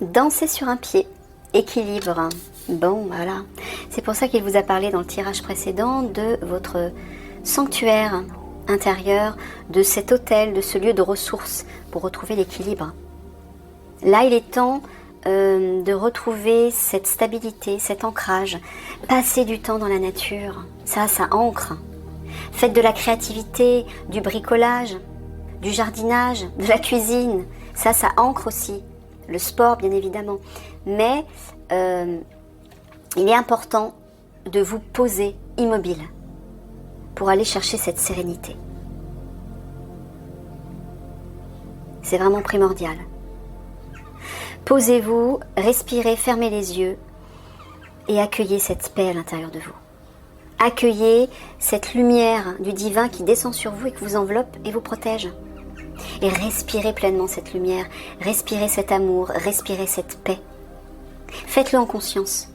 Danser sur un pied, équilibre. Bon, voilà. C'est pour ça qu'il vous a parlé dans le tirage précédent de votre sanctuaire intérieur, de cet hôtel, de ce lieu de ressources pour retrouver l'équilibre. Là, il est temps de retrouver cette stabilité, cet ancrage. Passer du temps dans la nature, ça ancre. Faites de la créativité, du bricolage, du jardinage, de la cuisine. Ça ancre aussi. Le sport, bien évidemment. Mais il est important de vous poser immobile pour aller chercher cette sérénité. C'est vraiment primordial. Posez-vous, respirez, fermez les yeux et accueillez cette paix à l'intérieur de vous. Accueillez cette lumière du divin qui descend sur vous et qui vous enveloppe et vous protège. Et respirez pleinement cette lumière, respirez cet amour, respirez cette paix. Faites-le en conscience.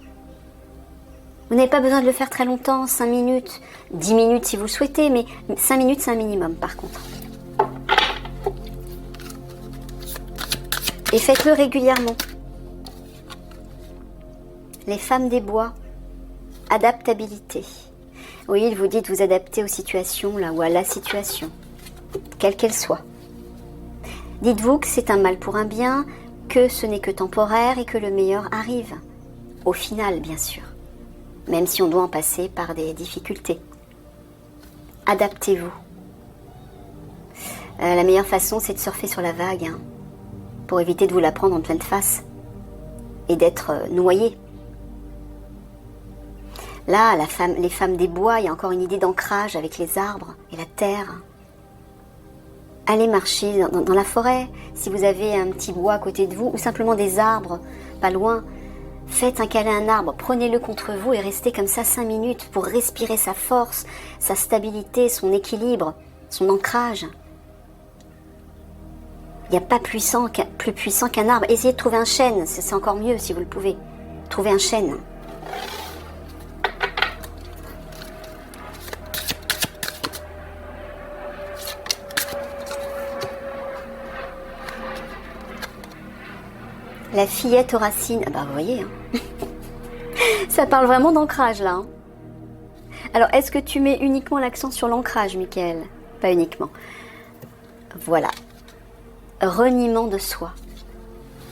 Vous n'avez pas besoin de le faire très longtemps, 5 minutes, 10 minutes si vous le souhaitez, mais 5 minutes c'est un minimum par contre. Et faites-le régulièrement. Les femmes des bois, adaptabilité. Oui, il vous dit de vous adapter aux situations là, ou à la situation, quelle qu'elle soit. Dites-vous que c'est un mal pour un bien, que ce n'est que temporaire et que le meilleur arrive. Au final, bien sûr. Même si on doit en passer par des difficultés. Adaptez-vous. La meilleure façon, c'est de surfer sur la vague, hein, pour éviter de vous la prendre en pleine face et d'être noyé. Là, les femmes des bois, il y a encore une idée d'ancrage avec les arbres et la terre. Allez marcher dans la forêt, si vous avez un petit bois à côté de vous, ou simplement des arbres, pas loin. Faites un câlin à un arbre, prenez-le contre vous et restez comme ça 5 minutes pour respirer sa force, sa stabilité, son équilibre, son ancrage. Il n'y a pas plus puissant qu'un arbre. Essayez de trouver un chêne, c'est encore mieux si vous le pouvez. Trouvez un chêne. La fillette aux racines, ah bah vous voyez, hein. Ça parle vraiment d'ancrage là. Hein. Alors, est-ce que tu mets uniquement l'accent sur l'ancrage, Michael? Pas uniquement. Voilà. Reniement de soi.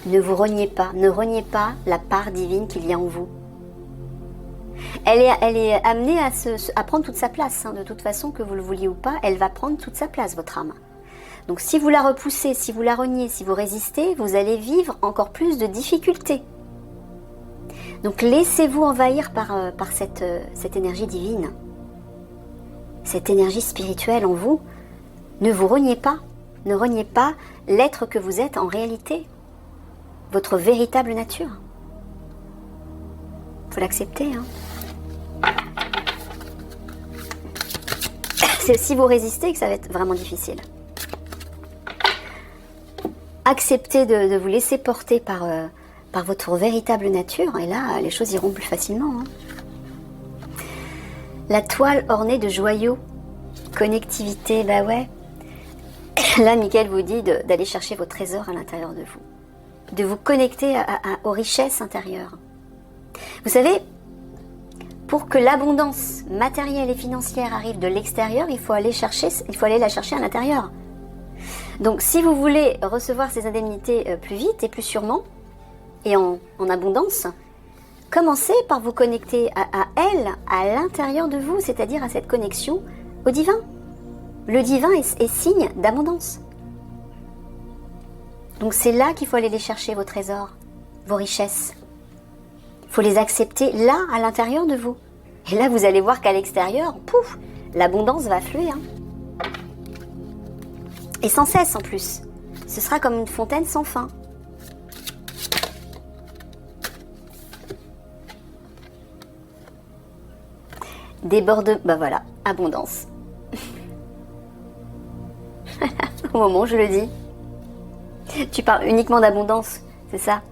Ne vous reniez pas, ne reniez pas la part divine qu'il y a en vous. Elle est amenée à prendre toute sa place, hein. De toute façon, que vous le vouliez ou pas, elle va prendre toute sa place, votre âme. Donc si vous la repoussez, si vous la reniez, si vous résistez, vous allez vivre encore plus de difficultés. Donc laissez-vous envahir par cette énergie divine, cette énergie spirituelle en vous. Ne vous reniez pas, ne reniez pas l'être que vous êtes en réalité, votre véritable nature. Il faut l'accepter. Hein. C'est si vous résistez que ça va être vraiment difficile. Acceptez de vous laisser porter par votre véritable nature, et là, les choses iront plus facilement. Hein. La toile ornée de joyaux, connectivité, bah ouais. Là, Michael vous dit d'aller chercher vos trésors à l'intérieur de vous, de vous connecter aux richesses intérieures. Vous savez, pour que l'abondance matérielle et financière arrive de l'extérieur, il faut aller la chercher à l'intérieur. Donc, si vous voulez recevoir ces indemnités plus vite et plus sûrement, et en abondance, commencez par vous connecter à elle, à l'intérieur de vous, c'est-à-dire à cette connexion au divin. Le divin est signe d'abondance. Donc, c'est là qu'il faut aller les chercher, vos trésors, vos richesses. Il faut les accepter là, à l'intérieur de vous. Et là, vous allez voir qu'à l'extérieur, pouf, l'abondance va affluer. Hein. Et sans cesse en plus. Ce sera comme une fontaine sans fin. Déborde... Bah voilà, abondance. Au moment où je le dis. Tu parles uniquement d'abondance, c'est ça?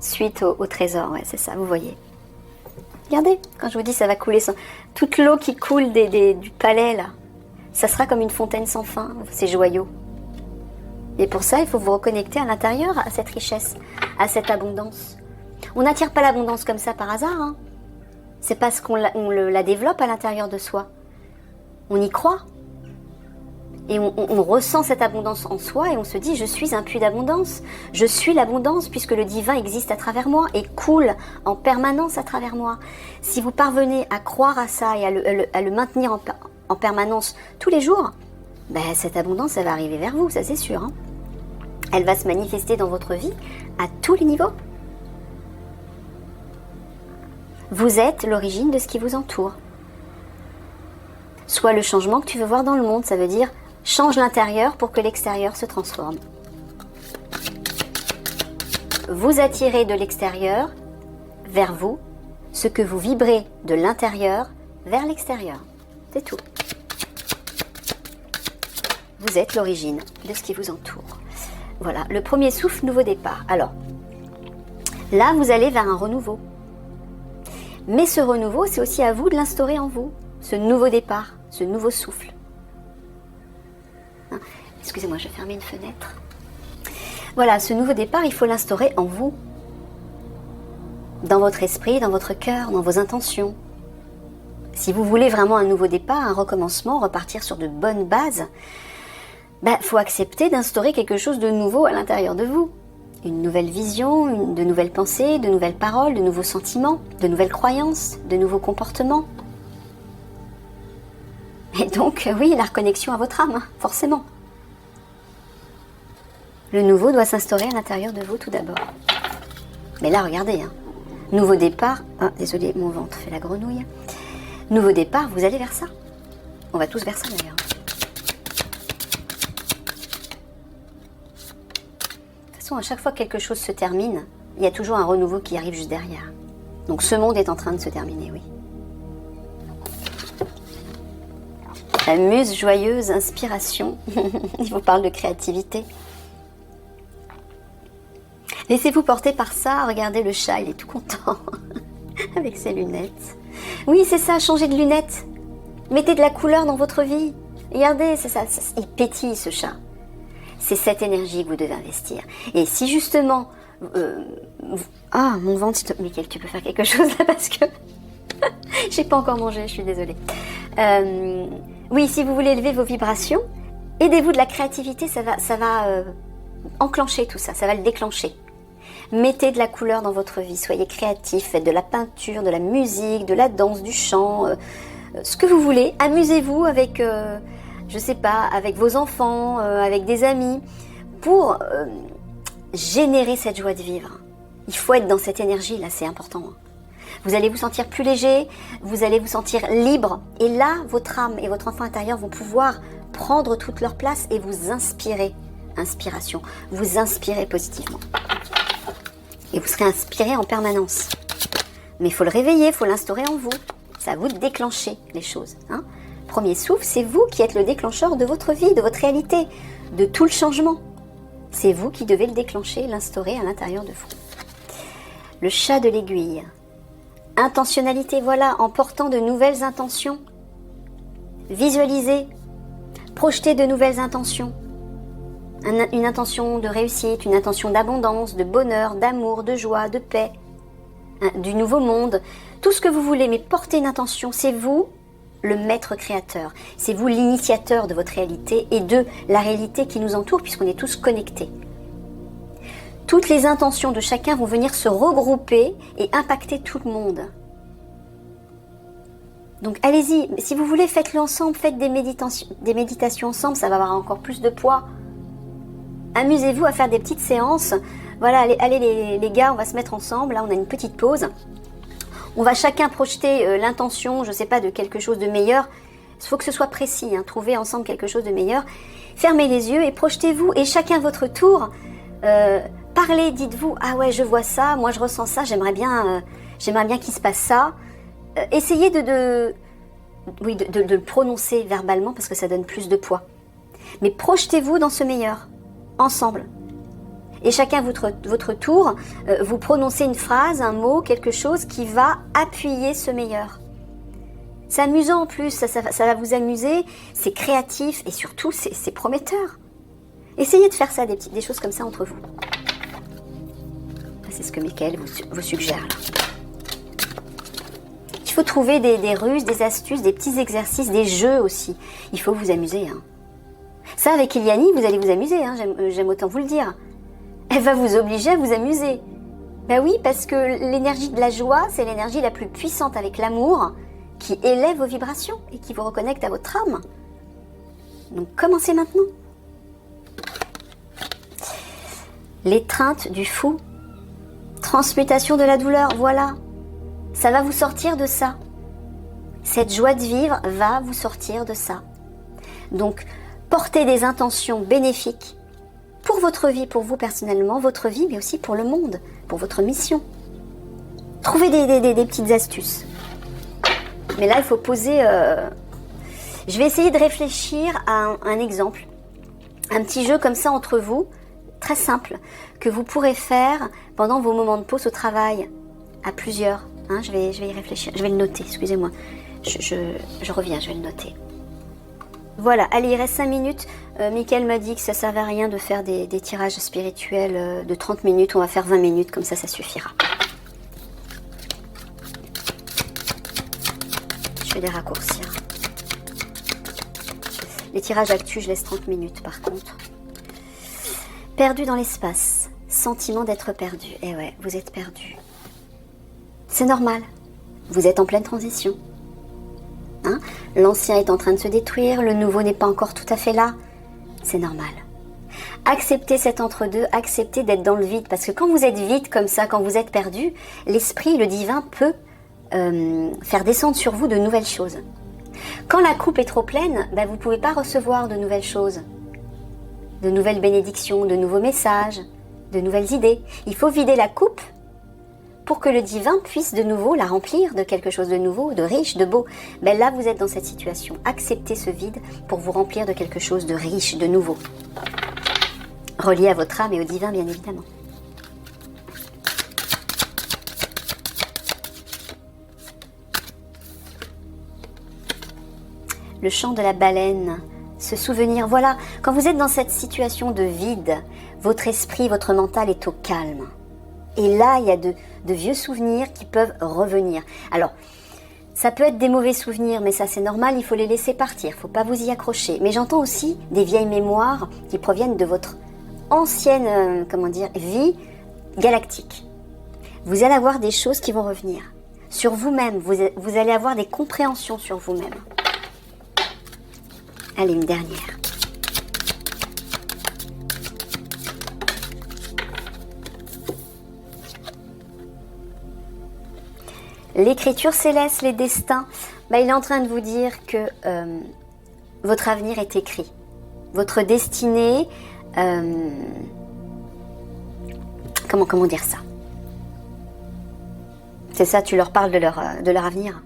Suite au trésor, ouais, c'est ça, vous voyez. Regardez, quand je vous dis ça va couler, toute l'eau qui coule du palais, là, ça sera comme une fontaine sans fin, ces joyaux. Et pour ça, il faut vous reconnecter à l'intérieur, à cette richesse, à cette abondance. On n'attire pas l'abondance comme ça par hasard. Hein. C'est parce qu'on la développe à l'intérieur de soi. On y croit. Et on ressent cette abondance en soi et on se dit, je suis un puits d'abondance. Je suis l'abondance puisque le divin existe à travers moi et coule en permanence à travers moi. Si vous parvenez à croire à ça et à le maintenir en permanence tous les jours, ben, cette abondance, elle va arriver vers vous, ça c'est sûr. Hein. Elle va se manifester dans votre vie à tous les niveaux. Vous êtes l'origine de ce qui vous entoure. Soit le changement que tu veux voir dans le monde, ça veut dire change l'intérieur pour que l'extérieur se transforme. Vous attirez de l'extérieur vers vous ce que vous vibrez de l'intérieur vers l'extérieur. C'est tout. Vous êtes l'origine de ce qui vous entoure. Voilà, le premier souffle, nouveau départ. Alors, là, vous allez vers un renouveau. Mais ce renouveau, c'est aussi à vous de l'instaurer en vous. Ce nouveau départ, ce nouveau souffle. Hein, excusez-moi, je vais fermer une fenêtre. Voilà, ce nouveau départ, il faut l'instaurer en vous. Dans votre esprit, dans votre cœur, dans vos intentions. Si vous voulez vraiment un nouveau départ, un recommencement, repartir sur de bonnes bases, faut accepter d'instaurer quelque chose de nouveau à l'intérieur de vous. Une nouvelle vision, de nouvelles pensées, de nouvelles paroles, de nouveaux sentiments, de nouvelles croyances, de nouveaux comportements. Et donc, oui, la reconnexion à votre âme, hein, forcément. Le nouveau doit s'instaurer à l'intérieur de vous tout d'abord. Mais là, regardez, hein, nouveau départ. Ah, désolé, mon ventre fait la grenouille. Nouveau départ, vous allez vers ça. On va tous vers ça d'ailleurs. De toute façon, à chaque fois que quelque chose se termine, il y a toujours un renouveau qui arrive juste derrière. Donc ce monde est en train de se terminer, oui. La muse joyeuse, inspiration. Il vous parle de créativité. Laissez-vous porter par ça. Regardez le chat, il est tout content. Avec ses lunettes. Oui, c'est ça, changez de lunettes. Mettez de la couleur dans votre vie. Regardez, c'est ça, il pétille ce chat. C'est cette énergie que vous devez investir. Et si justement... Ah, mon ventre... Mickaël, tu peux faire quelque chose là parce que... J'ai pas encore mangé, je suis désolée. Oui, si vous voulez élever vos vibrations, aidez-vous de la créativité, ça va enclencher tout ça, ça va le déclencher. Mettez de la couleur dans votre vie, soyez créatifs, faites de la peinture, de la musique, de la danse, du chant, ce que vous voulez. Amusez-vous avec, je sais pas, avec vos enfants, avec des amis, pour générer cette joie de vivre. Il faut être dans cette énergie, là, c'est important. Vous allez vous sentir plus léger, vous allez vous sentir libre. Et là, votre âme et votre enfant intérieur vont pouvoir prendre toute leur place et vous inspirer. Inspiration. Vous inspirez positivement. Et vous serez inspiré en permanence. Mais il faut le réveiller, il faut l'instaurer en vous. C'est à vous de déclencher les choses. Hein. Premier souffle, c'est vous qui êtes le déclencheur de votre vie, de votre réalité, de tout le changement. C'est vous qui devez le déclencher, l'instaurer à l'intérieur de vous. Le chat de l'aiguille. Intentionnalité, voilà, en portant de nouvelles intentions. Visualisez, projetez de nouvelles intentions. Une intention de réussite, une intention d'abondance, de bonheur, d'amour, de joie, de paix, du nouveau monde, tout ce que vous voulez, mais portez une intention, c'est vous le maître créateur, c'est vous l'initiateur de votre réalité et de la réalité qui nous entoure puisqu'on est tous connectés. Toutes les intentions de chacun vont venir se regrouper et impacter tout le monde. Donc allez-y, si vous voulez, faites-le ensemble, faites des méditations ensemble, ça va avoir encore plus de poids. Amusez-vous à faire des petites séances. Voilà, allez les gars, on va se mettre ensemble. Là, on a une petite pause. On va chacun projeter l'intention, je ne sais pas, de quelque chose de meilleur. Il faut que ce soit précis, hein, trouver ensemble quelque chose de meilleur. Fermez les yeux et projetez-vous. Et chacun à votre tour, parlez, dites-vous, ah ouais, je vois ça, moi je ressens ça, j'aimerais bien qu'il se passe ça. Essayez de le prononcer verbalement parce que ça donne plus de poids. Mais projetez-vous dans ce meilleur. Ensemble. Et chacun votre tour, vous prononcez une phrase, un mot, quelque chose qui va appuyer ce meilleur. C'est amusant en plus, ça va vous amuser, c'est créatif et surtout c'est prometteur. Essayez de faire ça, des choses comme ça entre vous. C'est ce que Michael vous suggère là. Il faut trouver des ruses, des astuces, des petits exercices, des jeux aussi. Il faut vous amuser. Hein. Ça, avec Eliani, vous allez vous amuser, hein, j'aime autant vous le dire. Elle va vous obliger à vous amuser. Ben oui, parce que l'énergie de la joie, c'est l'énergie la plus puissante avec l'amour qui élève vos vibrations et qui vous reconnecte à votre âme. Donc commencez maintenant. L'étreinte du fou. Transmutation de la douleur, voilà. Ça va vous sortir de ça. Cette joie de vivre va vous sortir de ça. Donc, portez des intentions bénéfiques pour votre vie, pour vous personnellement, votre vie, mais aussi pour le monde, pour votre mission. Trouvez des petites astuces. Mais là, il faut poser... Je vais essayer de réfléchir à un exemple. Un petit jeu comme ça entre vous, très simple, que vous pourrez faire pendant vos moments de pause au travail, à plusieurs. Hein, je vais y réfléchir, je vais le noter, excusez-moi. Je reviens, je vais le noter. Voilà, allez, il reste 5 minutes. Michael m'a dit que ça ne servait à rien de faire des tirages spirituels de 30 minutes. On va faire 20 minutes, comme ça suffira. Je vais les raccourcir. Les tirages actus, je laisse 30 minutes par contre. Perdu dans l'espace. Sentiment d'être perdu. Eh ouais, vous êtes perdu. C'est normal. Vous êtes en pleine transition. Hein? L'ancien est en train de se détruire, le nouveau n'est pas encore tout à fait là. C'est normal. Acceptez cet entre-deux, acceptez d'être dans le vide. Parce que quand vous êtes vide comme ça, quand vous êtes perdu, l'esprit, le divin peut faire descendre sur vous de nouvelles choses. Quand la coupe est trop pleine, ben vous ne pouvez pas recevoir de nouvelles choses. De nouvelles bénédictions, de nouveaux messages, de nouvelles idées. Il faut vider la coupe pour que le divin puisse de nouveau la remplir de quelque chose de nouveau, de riche, de beau. Ben là, vous êtes dans cette situation. Acceptez ce vide pour vous remplir de quelque chose de riche, de nouveau. Relié à votre âme et au divin, bien évidemment. Le chant de la baleine, se souvenir, voilà, quand vous êtes dans cette situation de vide, votre esprit, votre mental est au calme. Et là, il y a de vieux souvenirs qui peuvent revenir. Alors, ça peut être des mauvais souvenirs, mais ça c'est normal, il faut les laisser partir, il ne faut pas vous y accrocher. Mais j'entends aussi des vieilles mémoires qui proviennent de votre ancienne, vie galactique. Vous allez avoir des choses qui vont revenir. Sur vous-même, vous allez avoir des compréhensions sur vous-même. Allez, une dernière. L'écriture céleste, les destins, il est en train de vous dire que votre avenir est écrit. Votre destinée, comment dire ça? C'est ça, tu leur parles de leur avenir.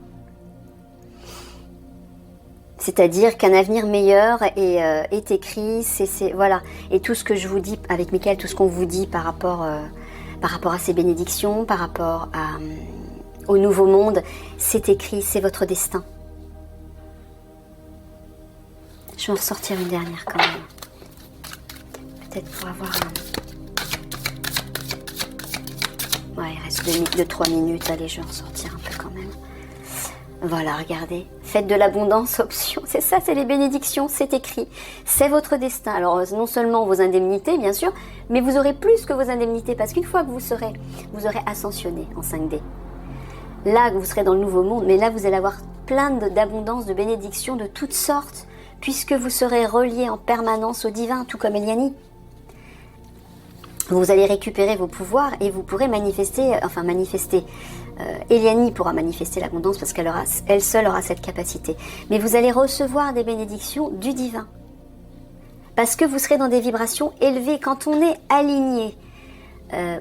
C'est-à-dire qu'un avenir meilleur est écrit, voilà. Et tout ce que je vous dis avec Michael, tout ce qu'on vous dit par rapport à ces bénédictions, par rapport au nouveau monde, c'est écrit, c'est votre destin. Je vais en ressortir une dernière quand même. Peut-être pour avoir Ouais, il reste 2-3 minutes. Allez, je vais en ressortir un peu quand même. Voilà, regardez. Faites de l'abondance, option. C'est ça, c'est les bénédictions, c'est écrit. C'est votre destin. Alors, non seulement vos indemnités, bien sûr, mais vous aurez plus que vos indemnités. Parce qu'une fois que vous aurez ascensionné en 5D, là, vous serez dans le nouveau monde, mais là, vous allez avoir plein d'abondance, de bénédictions de toutes sortes, puisque vous serez relié en permanence au divin, tout comme Eliani. Vous allez récupérer vos pouvoirs et vous pourrez manifester. Eliani pourra manifester l'abondance parce qu'elle seule aura cette capacité. Mais vous allez recevoir des bénédictions du divin. Parce que vous serez dans des vibrations élevées. Quand on est aligné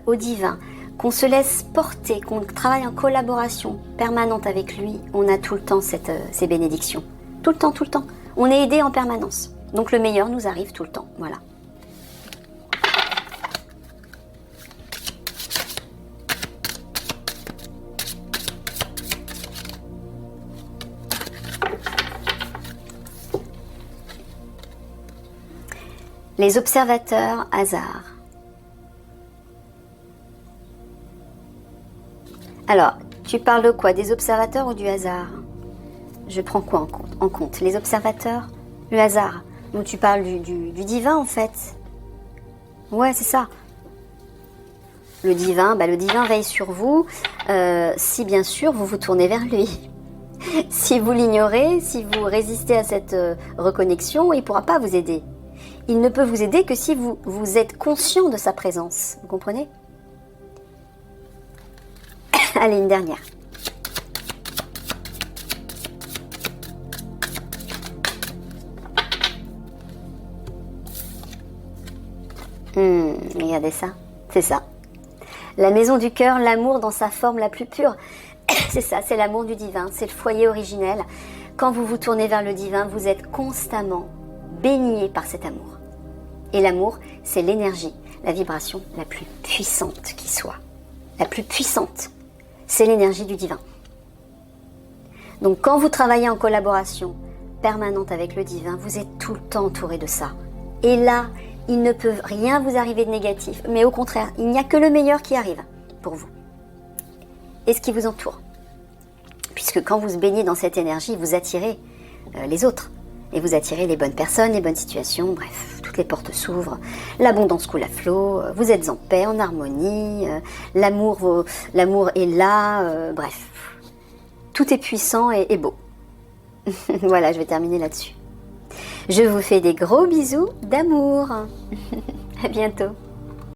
au divin, qu'on se laisse porter, qu'on travaille en collaboration permanente avec lui, on a tout le temps ces bénédictions. Tout le temps, tout le temps. On est aidé en permanence. Donc le meilleur nous arrive tout le temps. Voilà. Les observateurs, hasard. Alors, tu parles de quoi? Des observateurs ou du hasard? Je prends quoi en compte? Les observateurs, le hasard. Donc tu parles du divin en fait. Ouais, c'est ça. Le divin veille sur vous, si bien sûr vous vous tournez vers lui. Si vous l'ignorez, si vous résistez à cette reconnexion, il ne pourra pas vous aider. Il ne peut vous aider que si vous êtes conscient de sa présence. Vous comprenez? Allez, une dernière. Regardez ça, c'est ça. La maison du cœur, l'amour dans sa forme la plus pure. C'est ça, c'est l'amour du divin, c'est le foyer originel. Quand vous vous tournez vers le divin, vous êtes constamment baigné par cet amour. Et l'amour, c'est l'énergie, la vibration la plus puissante qui soit. La plus puissante, c'est l'énergie du divin. Donc quand vous travaillez en collaboration permanente avec le divin, vous êtes tout le temps entouré de ça. Et là, il ne peut rien vous arriver de négatif, mais au contraire, il n'y a que le meilleur qui arrive pour vous. Et ce qui vous entoure. Puisque quand vous se baignez dans cette énergie, vous attirez les autres. Et vous attirez les bonnes personnes, les bonnes situations, bref, toutes les portes s'ouvrent. L'abondance coule à flot, vous êtes en paix, en harmonie, l'amour est là, bref. Tout est puissant et beau. Voilà, je vais terminer là-dessus. Je vous fais des gros bisous d'amour. À bientôt.